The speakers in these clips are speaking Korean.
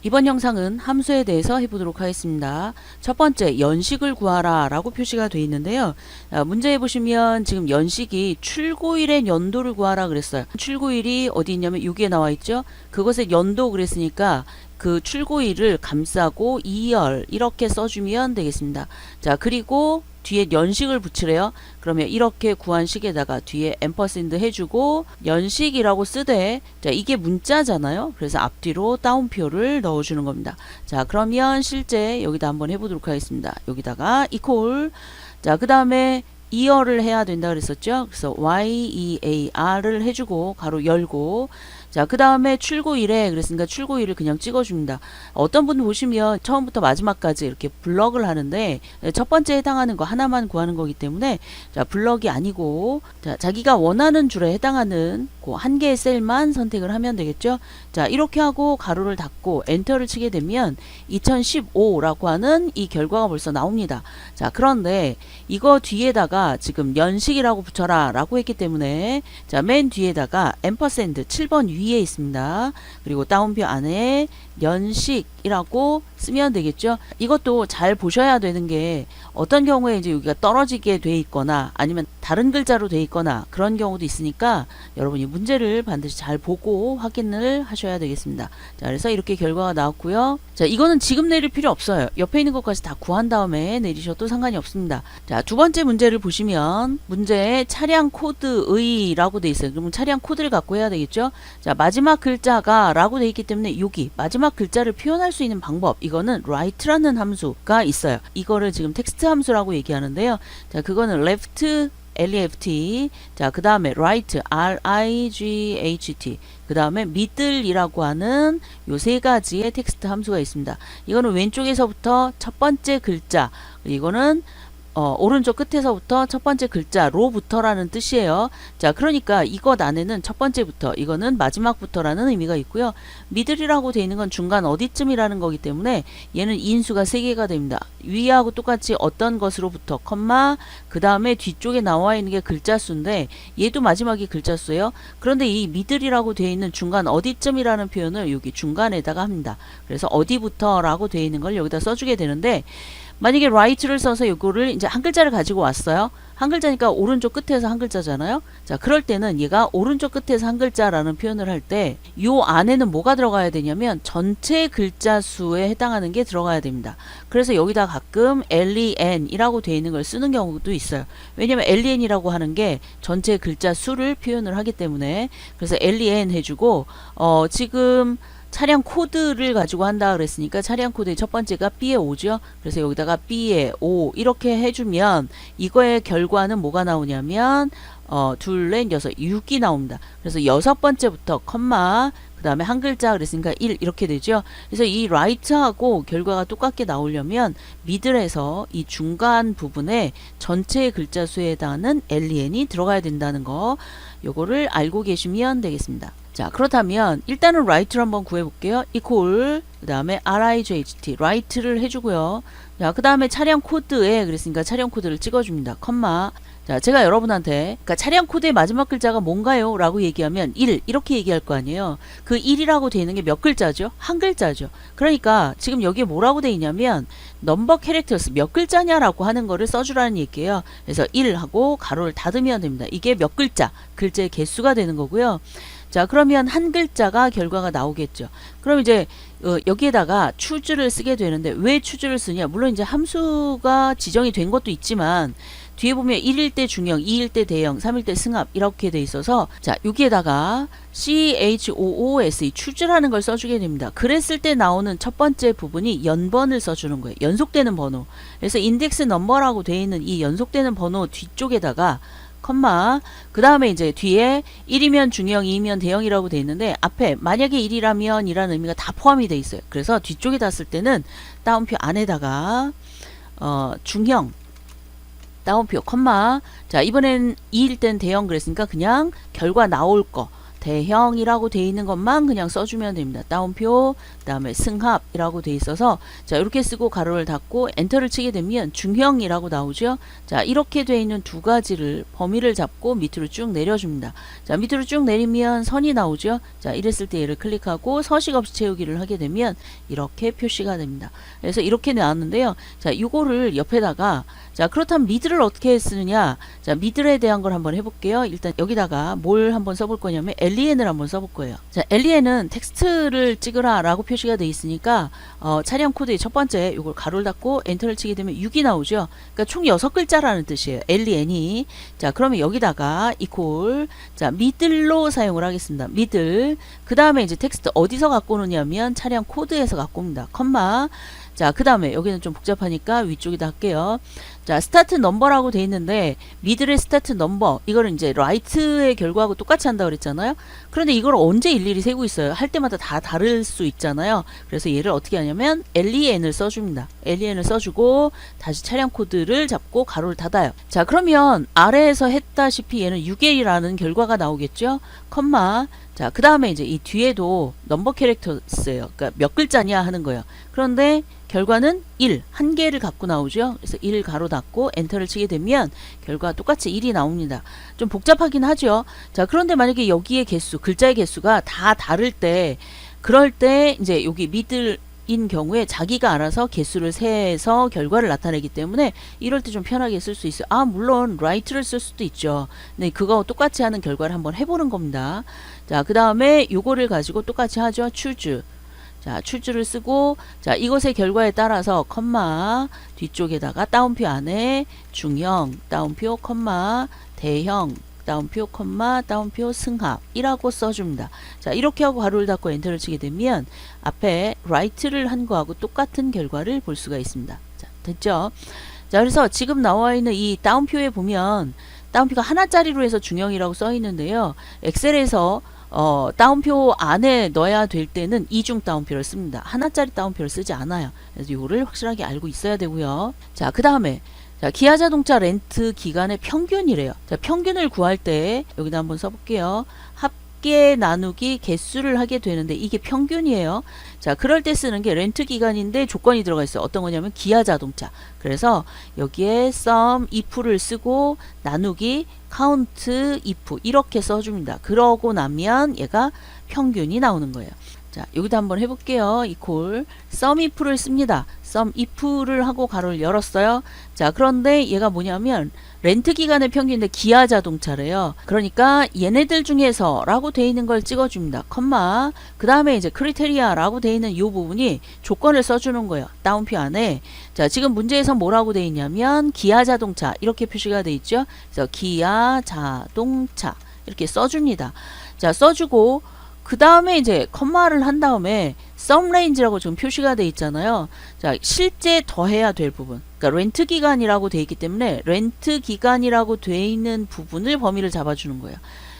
이번 영상은 함수에 대해서 해보도록 하겠습니다. 첫 번째, 연식을 구하라 라고 표시가 되어 있는데요. 문제에 보시면 지금 연식이 출고일의 연도를 구하라 그랬어요. 출고일이 어디 있냐면 여기에 나와 있죠. 그것의 연도 그랬으니까 그 출고일을 감싸고 2열 이렇게 써주면 되겠습니다. 자, 그리고 뒤에 연식을 붙이래요. 그러면 이렇게 구한 식에다가 뒤에 앰퍼센드 해주고 연식이라고 쓰되, 자, 이게 문자잖아요. 그래서 앞뒤로 따옴표를 넣어주는 겁니다. 자, 그러면 실제 여기다 한번 해보도록 하겠습니다. 여기다가 이퀄, 자, 그 다음에 2열을 해야 된다 그랬었죠. 그래서 year을 해주고 가로 열고, 자, 그 다음에 출고일에 그랬으니까 출고일을 그냥 찍어줍니다. 어떤 분 보시면 처음부터 마지막까지 이렇게 블럭을 하는데 첫 번째 해당하는 거 하나만 구하는 거기 때문에, 자, 블럭이 아니고, 자, 자기가 원하는 줄에 해당하는 그 한 개의 셀만 선택을 하면 되겠죠. 자, 이렇게 하고 가로를 닫고 엔터를 치게 되면 2015라고 하는 이 결과가 벌써 나옵니다. 자, 그런데 이거 뒤에다가 지금 연식이라고 붙여라 라고 했기 때문에, 자, 맨 뒤에다가 앰퍼센드 7번 위에 있습니다. 그리고 따옴표 안에 연식이라고 쓰면 되겠죠. 이것도 잘 보셔야 되는 게, 어떤 경우에 이제 여기가 떨어지게 돼 있거나 아니면 다른 글자로 돼 있거나 그런 경우도 있으니까 여러분이 문제를 반드시 잘 보고 확인을 하셔야 되겠습니다. 자, 그래서 이렇게 결과가 나왔고요. 자, 이거는 지금 내릴 필요 없어요. 옆에 있는 것까지 다 구한 다음에 내리셔도 상관이 없습니다. 자, 두 번째 문제를 보시면 문제에 차량 코드의 라고 돼 있어요. 그러면 차량 코드를 갖고 해야 되겠죠. 자, 마지막 글자가 라고 돼 있기 때문에 여기 마지막 글자를 표현할 수 있는 방법, 이거는 write라는 함수가 있어요. 이거를 지금 텍스트 함수라고 얘기하는데요. 자, 그거는 left left, 자, 그 다음에 right right, 그 다음에 middle이라고 하는 요 세 가지의 텍스트 함수가 있습니다. 이거는 왼쪽에서부터 첫 번째 글자, 이거는 오른쪽 끝에서부터 첫 번째 글자로부터라는 뜻이에요. 자, 그러니까 이것 안에는 첫 번째부터, 이거는 마지막부터라는 의미가 있고요. 미들이라고 되어 있는 건 중간 어디쯤이라는 거기 때문에 얘는 인수가 3개가 됩니다. 위하고 똑같이 어떤 것으로부터, 컴마, 그 다음에 뒤쪽에 나와 있는 게 글자 수인데 얘도 마지막이 글자 수예요. 그런데 이 미들이라고 되어 있는 중간 어디쯤이라는 표현을 여기 중간에다가 합니다. 그래서 어디부터라고 되어 있는 걸 여기다 써주게 되는데, 만약에 write를 써서 이거를 이제 한 글자를 가지고 왔어요. 한 글자니까 오른쪽 끝에서 한 글자잖아요. 자, 그럴 때는 얘가 오른쪽 끝에서 한 글자라는 표현을 할 때 요 안에는 뭐가 들어가야 되냐면 전체 글자 수에 해당하는 게 들어가야 됩니다. 그래서 여기다 가끔 len이라고 되어 있는 걸 쓰는 경우도 있어요. 왜냐면 len이라고 하는 게 전체 글자 수를 표현을 하기 때문에, 그래서 len 해주고, 지금 차량 코드를 가지고 한다 그랬으니까 차량 코드의 첫 번째가 B에 5죠. 그래서 여기다가 B에 5 이렇게 해주면 이거의 결과는 뭐가 나오냐면 둘, 넷, 여섯, 6이 나옵니다. 그래서 여섯 번째부터 컴마, 그 다음에 한 글자 그랬으니까 1 이렇게 되죠. 그래서 이 right하고 결과가 똑같게 나오려면 미들에서 이 중간 부분에 전체 글자 수에 해당하는 len이 들어가야 된다는 거, 요거를 알고 계시면 되겠습니다. 자, 그렇다면 일단은 write를 한번 구해볼게요. equal, 그 다음에 right, write를 해주고요. 자, 그 다음에 차량 코드에 그랬으니까 차량 코드를 찍어줍니다. 컴마. 자, 제가 여러분한테, 그러니까 차량 코드의 마지막 글자가 뭔가요? 라고 얘기하면 1 이렇게 얘기할 거 아니에요. 그 1이라고 되어 있는 게 몇 글자죠? 한 글자죠. 그러니까 지금 여기에 뭐라고 되어 있냐면 number characters, 몇 글자냐라고 하는 거를 써주라는 얘기예요. 그래서 1 하고 가로를 닫으면 됩니다. 이게 몇 글자, 글자의 개수가 되는 거고요. 자, 그러면 한 글자가 결과가 나오겠죠. 그럼 이제 여기에다가 choose를 쓰게 되는데, 왜 choose를 쓰냐? 물론 이제 함수가 지정이 된 것도 있지만 뒤에 보면 1일 때 중형, 2일 때 대형, 3일 때 승합 이렇게 돼 있어서, 자, 여기에다가 choose, choose라는 걸 써주게 됩니다. 그랬을 때 나오는 첫 번째 부분이 연번을 써주는 거예요. 연속되는 번호. 그래서 인덱스 넘버라고 돼 있는 이 연속되는 번호 뒤쪽에다가 컴마, 그 다음에 이제 뒤에 1이면 중형, 2이면 대형이라고 돼 있는데 앞에 만약에 1이라면 이라는 의미가 다 포함이 돼 있어요. 그래서 뒤쪽에 닿았을 때는 따옴표 안에다가 중형, 따옴표 컴마. 자, 이번엔 2일 땐 대형 그랬으니까 그냥 결과 나올 거 대형이라고 돼 있는 것만 그냥 써주면 됩니다. 따옴표, 그 다음에 승합이라고 돼 있어서 자 이렇게 쓰고 가로를 닫고 엔터를 치게 되면 중형이라고 나오죠. 자 이렇게 돼 있는 두 가지를 범위를 잡고 밑으로 쭉 내려줍니다. 자 밑으로 쭉 내리면 선이 나오죠. 자 이랬을 때 얘를 클릭하고 서식 없이 채우기를 하게 되면 이렇게 표시가 됩니다. 그래서 이렇게 나왔는데요. 자 요거를 옆에다가 자 그렇다면 미들을 어떻게 쓰느냐. 자 미들에 대한 걸 한번 해볼게요. 일단 여기다가 뭘 한번 써볼 거냐면 len을 한번 써볼 거예요. 자 len은 텍스트를 찍으라 라고 표시가 돼 있으니까 차량 코드의 첫 번째 요걸 가로를 닫고 엔터를 치게 되면 6이 나오죠. 그러니까 총 6글자라는 뜻이에요. len이. 자 그러면 여기다가 이퀄 자 미들로 사용을 하겠습니다. 미들. 그 다음에 이제 텍스트 어디서 갖고 오느냐면 차량 코드에서 갖고 옵니다. 컴마. 자 그 다음에 여기는 좀 복잡하니까 위쪽에다 할게요. 자 스타트 넘버라고 돼 있는데 미들의 스타트 넘버 이거는 이제 라이트의 결과하고 똑같이 한다고 그랬잖아요. 그런데 이걸 언제 일일이 세고 있어요. 할 때마다 다 다를 수 있잖아요. 그래서 얘를 어떻게 하냐면 len을 써줍니다. len을 써주고 다시 차량 코드를 잡고 가로를 닫아요. 자 그러면 아래에서 했다시피 얘는 6A라는 결과가 나오겠죠. 컴마. 자 그 다음에 이제 이 뒤에도 넘버 캐릭터스예요. 그러니까 몇 글자냐 하는 거예요. 그런데 결과는 1, 한 개를 갖고 나오죠. 그래서 1 가로 닫고 엔터를 치게 되면 결과 똑같이 1이 나옵니다. 좀 복잡하긴 하죠. 자 그런데 만약에 여기에 개수, 글자의 개수가 다 다를 때 그럴 때 이제 여기 미들 인 경우에 자기가 알아서 개수를 세서 결과를 나타내기 때문에 이럴 때 좀 편하게 쓸 수 있어요. 아 물론 write를 쓸 수도 있죠. 근데 그거 똑같이 하는 결과를 한번 해보는 겁니다. 자 그 다음에 요거를 가지고 똑같이 하죠. choose. 자 choose를 쓰고 자 이것의 결과에 따라서 컴마 뒤쪽에다가 따옴표 안에 중형 따옴표 컴마 대형 따옴표 컴마 따옴표 승합이라고 써줍니다. 자 이렇게 하고 가로를 닫고 엔터를 치게 되면 앞에 write를 한 거하고 똑같은 결과를 볼 수가 있습니다. 자 됐죠? 자 그래서 지금 나와 있는 이 따옴표에 보면 따옴표가 하나짜리로 해서 중형이라고 써 있는데요. 엑셀에서 따옴표 안에 넣어야 될 때는 이중 따옴표를 씁니다. 하나짜리 따옴표를 쓰지 않아요. 그래서 이거를 확실하게 알고 있어야 되고요. 자 그 다음에 자, 기아자동차 렌트 기간의 평균이래요. 자, 평균을 구할 때 여기다 한번 써볼게요. 합계 나누기 개수를 하게 되는데 이게 평균이에요. 자, 그럴 때 쓰는 게 렌트 기간인데 조건이 들어가 있어요. 어떤 거냐면 기아자동차. 그래서 여기에 sum if를 쓰고 나누기 count if 이렇게 써줍니다. 그러고 나면 얘가 평균이 나오는 거예요. 자 여기도 한번 해볼게요. 이퀄 sum if를 씁니다. sum if를 하고 가로를 열었어요. 자 그런데 얘가 뭐냐면 렌트 기간의 평균인데 기아 자동차래요. 그러니까 얘네들 중에서 라고 돼 있는 걸 찍어줍니다. 컴마 그 다음에 이제 크리테리아 라고 돼 있는 이 부분이 조건을 써주는 거예요. 따옴표 안에 자 지금 문제에서 뭐라고 돼 있냐면 기아 자동차 이렇게 표시가 돼 있죠. 그래서 기아 자동차 이렇게 써줍니다. 자 써주고 그 다음에 이제 컴마를 한 다음에 sum range라고 지금 표시가 돼 있잖아요. 자 실제 더해야 될 부분 그러니까 렌트 기간이라고 돼 있기 때문에 렌트 기간이라고 돼 있는 부분을 범위를 잡아주는 거예요.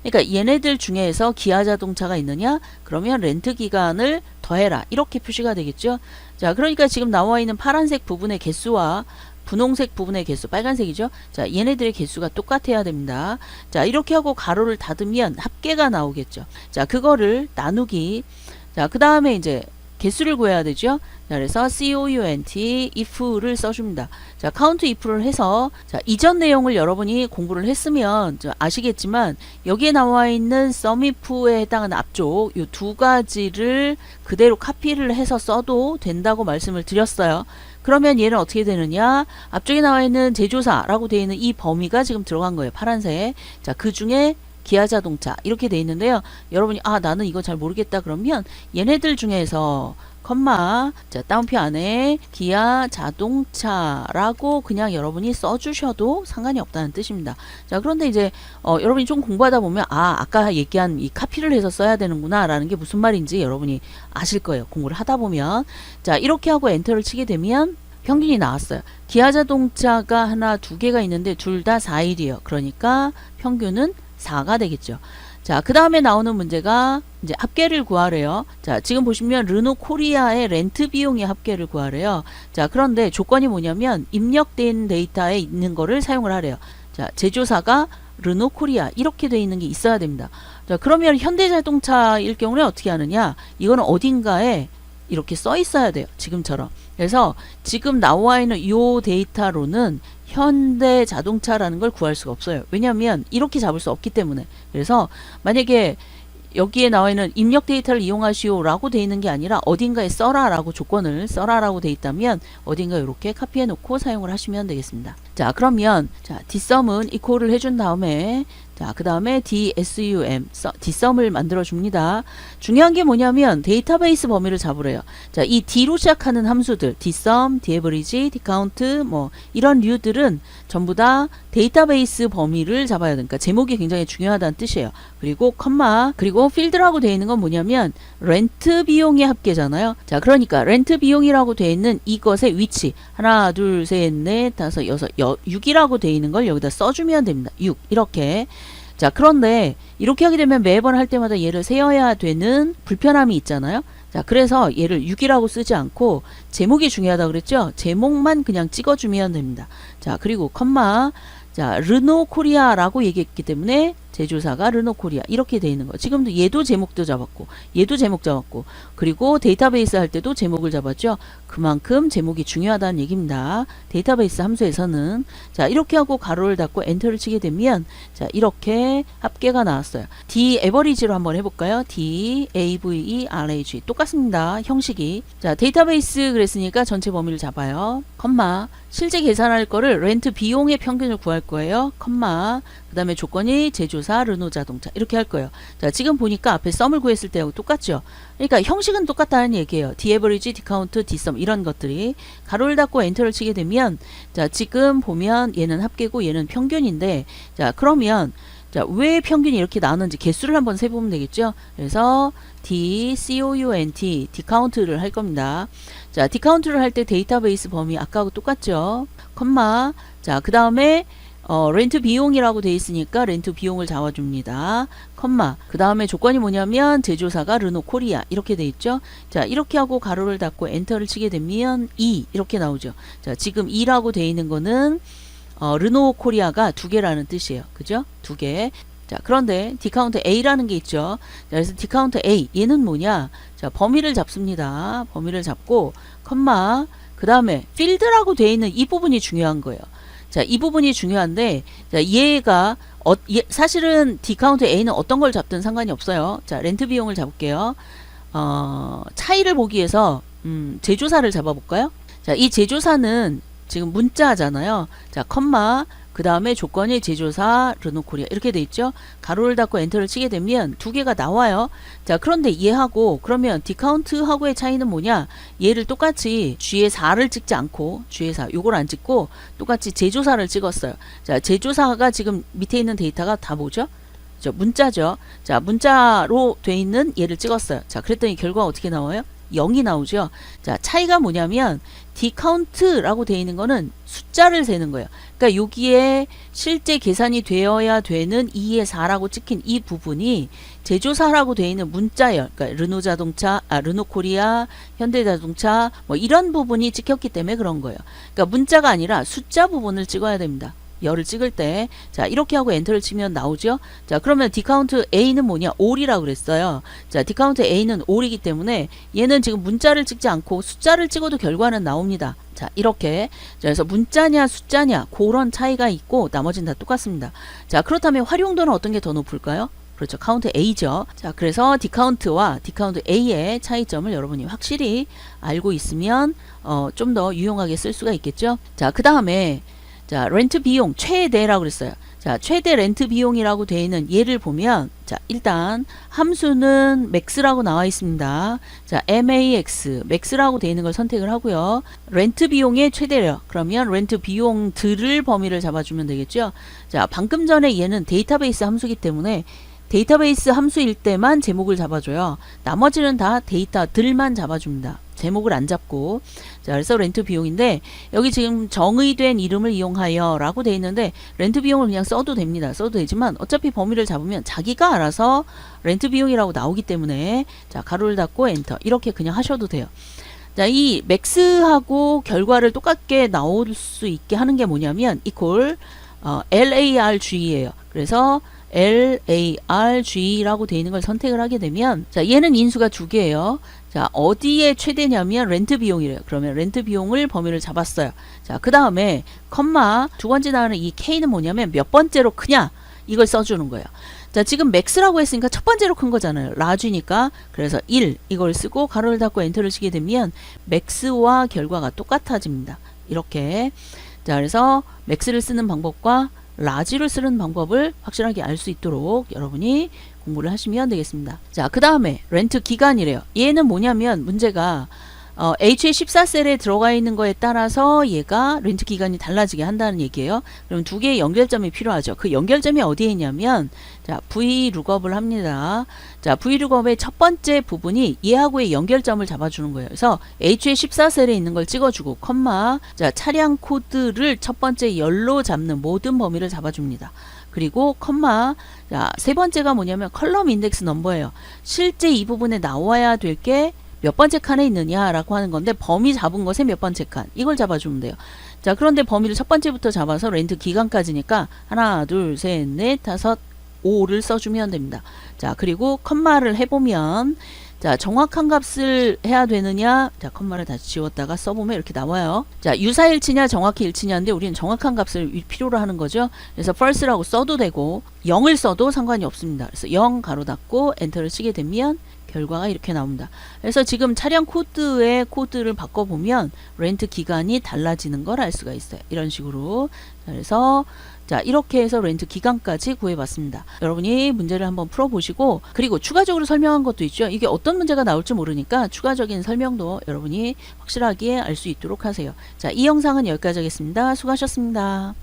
그러니까 얘네들 중에서 기아 자동차가 있느냐 그러면 렌트 기간을 더해라 이렇게 표시가 되겠죠. 자 그러니까 지금 나와 있는 파란색 부분의 개수와 분홍색 부분의 개수 빨간색이죠. 자 얘네들의 개수가 똑같아야 됩니다. 자 이렇게 하고 가로를 닫으면 합계가 나오겠죠. 자 그거를 나누기 자 그 다음에 이제 개수를 구해야 되죠. 자 그래서 count if를 써줍니다. 자 count if를 해서 자 이전 내용을 여러분이 공부를 했으면 아시겠지만 여기에 나와 있는 sum if에 해당하는 앞쪽 이 두 가지를 그대로 카피를 해서 써도 된다고 말씀을 드렸어요. 그러면 얘는 어떻게 되느냐 앞쪽에 나와 있는 제조사라고 되어 있는 이 범위가 지금 들어간 거예요. 파란색. 자 그 중에 기아자동차 이렇게 돼 있는데요. 여러분이 아 나는 이거 잘 모르겠다 그러면 얘네들 중에서 컴마 자 따옴표 안에 기아자동차라고 그냥 여러분이 써주셔도 상관이 없다는 뜻입니다. 자 그런데 이제 여러분이 좀 공부하다 보면 아 아까 얘기한 이 카피를 해서 써야 되는구나 라는 게 무슨 말인지 여러분이 아실 거예요. 공부를 하다 보면 자 이렇게 하고 엔터를 치게 되면 평균이 나왔어요. 기아자동차가 하나 두 개가 있는데 둘 다 4일이에요. 그러니까 평균은 4가 되겠죠. 자, 그 다음에 나오는 문제가 이제 합계를 구하래요. 자, 지금 보시면 르노 코리아의 렌트 비용의 합계를 구하래요. 자, 그런데 조건이 뭐냐면 입력된 데이터에 있는 거를 사용을 하래요. 자, 제조사가 르노코리아 이렇게 돼 있는 게 있어야 됩니다. 자, 그러면 현대자동차일 경우는 어떻게 하느냐? 이거는 어딘가에 이렇게 써 있어야 돼요. 지금처럼. 그래서 지금 나와 있는 이 데이터로는 현대자동차라는 걸 구할 수가 없어요. 왜냐하면 이렇게 잡을 수 없기 때문에. 그래서 만약에 여기에 나와 있는 입력 데이터를 이용하시오 라고 돼 있는 게 아니라 어딘가에 써라 라고 조건을 써라 라고 돼 있다면 어딘가 이렇게 카피해 놓고 사용을 하시면 되겠습니다. 자, 그러면 자, dsum은 equal을 해준 다음에 자, 그 다음에 dsum, dsum을 만들어 줍니다. 중요한 게 뭐냐면 데이터베이스 범위를 잡으래요. 자, 이 d로 시작하는 함수들, dsum, daverage, dcount, 뭐 이런 류들은 전부 다 데이터베이스 범위를 잡아야 되니까 제목이 굉장히 중요하다는 뜻이에요. 그리고 컴마, 그리고 필드라고 되어 있는 건 뭐냐면 렌트 비용의 합계잖아요. 자, 그러니까 렌트 비용이라고 되어 있는 이것의 위치 하나, 둘, 셋, 넷, 다섯, 여섯, 6이라고 되어 있는 걸 여기다 써주면 됩니다. 6 이렇게. 자, 그런데 이렇게 하게 되면 매번 할 때마다 얘를 세어야 되는 불편함이 있잖아요. 자, 그래서 얘를 6이라고 쓰지 않고 제목이 중요하다고 그랬죠? 제목만 그냥 찍어주면 됩니다. 자, 그리고 컴마, 자, 르노코리아라고 얘기했기 때문에 제조사가 르노코리아 이렇게 돼 있는 거. 지금도 얘도 제목도 잡았고 얘도 제목 잡았고 그리고 데이터베이스 할 때도 제목을 잡았죠. 그만큼 제목이 중요하다는 얘기입니다. 데이터베이스 함수에서는. 자, 이렇게 하고 가로를 닫고 엔터를 치게 되면 자, 이렇게 합계가 나왔어요. d average로 한번 해볼까요? d average 똑같습니다. 형식이. 자, 데이터베이스 그랬으니까 전체 범위를 잡아요. 컴마, 실제 계산할 거를 렌트 비용의 평균을 구할 거예요. 컴마, 그 다음에 조건이 제조사 르노자동차 이렇게 할 거예요. 자, 지금 보니까 앞에 썸을 구했을 때하고 똑같죠. 그러니까 형식은 똑같다는 얘기예요. d-average, d-count, d-sum 이런 것들이. 가로를 닫고 엔터를 치게 되면 자, 지금 보면 얘는 합계고 얘는 평균인데 자, 그러면 자, 왜 평균이 이렇게 나왔는지 개수를 한번 세보면 되겠죠. 그래서 d-count, d-count를 할 겁니다. 자, d-count를 할 때 데이터베이스 범위 아까하고 똑같죠. 컴마, 자, 그 다음에 렌트 비용이라고 돼 있으니까 렌트 비용을 잡아줍니다. 컴마, 그 다음에 조건이 뭐냐면 제조사가 르노코리아 이렇게 돼 있죠. 자, 이렇게 하고 가로를 닫고 엔터를 치게 되면 2 이렇게 나오죠. 자, 지금 2라고 돼 있는 거는 르노코리아가 두 개라는 뜻이에요. 그죠? 두 개. 자, 그런데 디카운트 A라는 게 있죠. 자, 그래서 디카운트 A 얘는 뭐냐? 자, 범위를 잡습니다. 범위를 잡고 컴마, 그 다음에 필드라고 돼 있는 이 부분이 중요한 거예요. 자, 이 부분이 중요한데 자, 얘가 사실은 디카운트 A는 어떤 걸 잡든 상관이 없어요. 자, 렌트 비용을 잡을게요. 차이를 보기 위해서 제조사를 잡아볼까요? 자, 이 제조사는 지금 문자잖아요. 자, 컴마, 그 다음에 조건이 제조사 르노코리아 이렇게 돼 있죠. 가로를 닫고 엔터를 치게 되면 두 개가 나와요. 자, 그런데 얘하고 그러면 디카운트하고의 차이는 뭐냐? 얘를 똑같이 G에 4를 찍지 않고 G에 4 요걸 안 찍고 똑같이 제조사를 찍었어요. 자, 제조사가 지금 밑에 있는 데이터가 다 뭐죠? 문자죠. 자, 문자로 돼 있는 얘를 찍었어요. 자, 그랬더니 결과가 어떻게 나와요? 0이 나오죠. 자, 차이가 뭐냐면 디카운트라고 되어 있는 거는 숫자를 세는 거예요. 그러니까 여기에 실제 계산이 되어야 되는 2의 4라고 찍힌 이 부분이 제조사라고 되어 있는 문자예요. 그러니까 르노자동차, 르노코리아, 현대자동차 뭐 이런 부분이 찍혔기 때문에 그런 거예요. 그러니까 문자가 아니라 숫자 부분을 찍어야 됩니다. 열을 찍을 때. 자, 이렇게 하고 엔터를 치면 나오죠. 자, 그러면 디카운트 A는 뭐냐? all이라고 그랬어요. 자, 디카운트 A는 all이기 때문에 얘는 지금 문자를 찍지 않고 숫자를 찍어도 결과는 나옵니다. 자, 이렇게. 자, 그래서 문자냐 숫자냐 그런 차이가 있고 나머지는 다 똑같습니다. 자, 그렇다면 활용도는 어떤 게 더 높을까요? 그렇죠. 카운트 A죠. 자, 그래서 디카운트와 디카운트 A의 차이점을 여러분이 확실히 알고 있으면 좀 더 유용하게 쓸 수가 있겠죠. 자, 그 다음에 자, 렌트 비용 최대라고 그랬어요. 자, 최대 렌트 비용이라고 되어 있는 얘를 보면 자, 일단 함수는 max라고 나와 있습니다. 자, max, max라고 되어 있는 걸 선택을 하고요. 렌트 비용의 최대래요. 그러면 렌트 비용들을 범위를 잡아주면 되겠죠. 자, 방금 전에 얘는 데이터베이스 함수이기 때문에 데이터베이스 함수일 때만 제목을 잡아줘요. 나머지는 다 데이터들만 잡아줍니다. 제목을 안 잡고. 자, 그래서 렌트 비용인데 여기 지금 정의된 이름을 이용하여 라고 돼 있는데 렌트 비용을 그냥 써도 됩니다. 써도 되지만 어차피 범위를 잡으면 자기가 알아서 렌트 비용이라고 나오기 때문에 자, 가로를 닫고 엔터 이렇게 그냥 하셔도 돼요. 자, 이 맥스하고 결과를 똑같게 나올 수 있게 하는 게 뭐냐면 equal LARG예요. 그래서 LARG라고 되어 있는 걸 선택을 하게 되면 자, 얘는 인수가 두 개예요. 자, 어디에 최대냐면 렌트 비용이래요. 그러면 렌트 비용을 범위를 잡았어요. 자, 그 다음에 컴마 두 번째 나오는 이 K는 뭐냐면 몇 번째로 크냐 이걸 써주는 거예요. 자, 지금 맥스라고 했으니까 첫 번째로 큰 거잖아요. 라쥐니까. 그래서 1 이걸 쓰고 가로를 닫고 엔터를 치게 되면 맥스와 결과가 똑같아집니다. 이렇게. 자, 그래서 맥스를 쓰는 방법과 라지를 쓰는 방법을 확실하게 알 수 있도록 여러분이 공부를 하시면 되겠습니다. 자, 그 다음에 렌트 기간이래요. 얘는 뭐냐면 문제가 HA 14셀에 들어가 있는 거에 따라서 얘가 렌트 기간이 달라지게 한다는 얘기예요. 그럼 두 개의 연결점이 필요하죠. 그 연결점이 어디에 있냐면 자, VLOOKUP을 합니다. 자, VLOOKUP의 첫 번째 부분이 얘하고의 연결점을 잡아주는 거예요. 그래서 HA 14셀에 있는 걸 찍어주고 컴마 자, 차량 코드를 첫 번째 열로 잡는 모든 범위를 잡아줍니다. 그리고 컴마 자, 세 번째가 뭐냐면 컬럼 인덱스 넘버예요. 실제 이 부분에 나와야 될 게 몇 번째 칸에 있느냐라고 하는 건데 범위 잡은 것에 몇 번째 칸 이걸 잡아주면 돼요. 자, 그런데 범위를 첫 번째부터 잡아서 렌트 기간까지니까 하나 둘 셋 넷 다섯 5를 써주면 됩니다. 자, 그리고 컴마를 해보면 자, 정확한 값을 해야 되느냐 자, 컴마를 다시 지웠다가 써보면 이렇게 나와요. 자, 유사일치냐 정확히 일치냐인데 우리는 정확한 값을 필요로 하는 거죠. 그래서 false라고 써도 되고 0을 써도 상관이 없습니다. 그래서 0 가로 닫고 엔터를 치게 되면 결과가 이렇게 나옵니다. 그래서 지금 차량 코드의 코드를 바꿔보면 렌트 기간이 달라지는 걸 알 수가 있어요. 이런 식으로. 자, 그래서 자, 이렇게 해서 렌트 기간까지 구해봤습니다. 여러분이 문제를 한번 풀어보시고 그리고 추가적으로 설명한 것도 있죠. 이게 어떤 문제가 나올지 모르니까 추가적인 설명도 여러분이 확실하게 알 수 있도록 하세요. 자, 이 영상은 여기까지 하겠습니다. 수고하셨습니다.